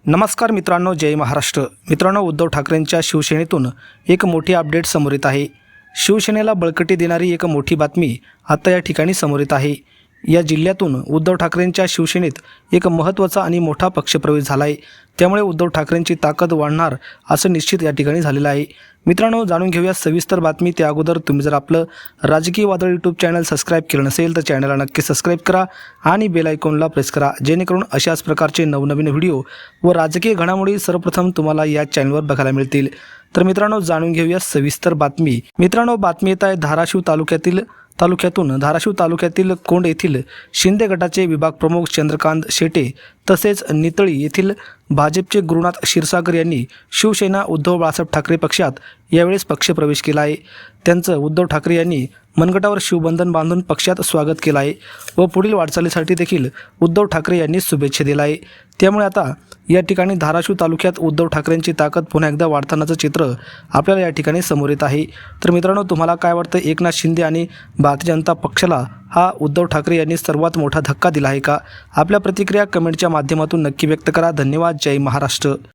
नमस्कार मित्रांनो, जय महाराष्ट्र। मित्रांनो, उद्धव ठाकरेंच्या शिवसेनेतून एक मोठी अपडेट समोर येत आहे। शिवसेनेला बळकटी देणारी एक मोठी बातमी आता या ठिकाणी समोर येत आहे। या जिल्ह्यातून उद्धव ठाकरेंच्या शिवसेनेत एक महत्त्वाचा आणि मोठा पक्षप्रवेश झाला आहे। त्यामुळे उद्धव ठाकरेंची ताकद वाढणार असं निश्चित या ठिकाणी झालेलं आहे। मित्रांनो, जाणून घेऊया सविस्तर बातमी। त्या अगोदर तुम्ही जर आपलं राजकीय वादळ यूट्यूब चॅनल सबस्क्राईब केलं नसेल तर चॅनलला नक्की सबस्क्राईब करा आणि बेल आयकॉनला प्रेस करा, जेणेकरून अशाच प्रकारचे नवनवीन व्हिडिओ व राजकीय घडामोडी सर्वप्रथम तुम्हाला या चॅनलवर बघायला मिळतील। तर मित्रांनो, जाणून घेऊया सविस्तर बातमी। मित्रांनो, बातमी येत आहे धाराशिव तालुक्यातील कोंड येथील शिंदे गटाचे विभाग प्रमुख चंद्रकांत शेटे तसेच नितळी येथील भाजपचे गुरुनाथ क्षीरसागर यांनी शिवसेना उद्धव बाळासाहेब ठाकरे पक्षात यावेळेस पक्षप्रवेश केला आहे। त्यांचं उद्धव ठाकरे यांनी मनगटावर शिवबंधन बांधून पक्षात स्वागत केलं आहे व पुढील वाटचालीसाठी देखील उद्धव ठाकरे यांनी शुभेच्छा दिल्या आहे। त्यामुळे आता या ठिकाणी धाराशिव तालुक्यात उद्धव ठाकरेंची ताकद पुन्हा एकदा वाढतानाचं चित्र आपल्याला या ठिकाणी समोर येत आहे। तर मित्रांनो, तुम्हाला काय वाटतं, एकनाथ शिंदे आणि भारतीय जनता पक्षाला हा उद्धव ठाकरे यांनी सर्वात मोठा धक्का दिला आहे का? आपल्या प्रतिक्रिया कमेंटच्या माध्यमातून नक्की व्यक्त करा। धन्यवाद। जय महाराष्ट्र।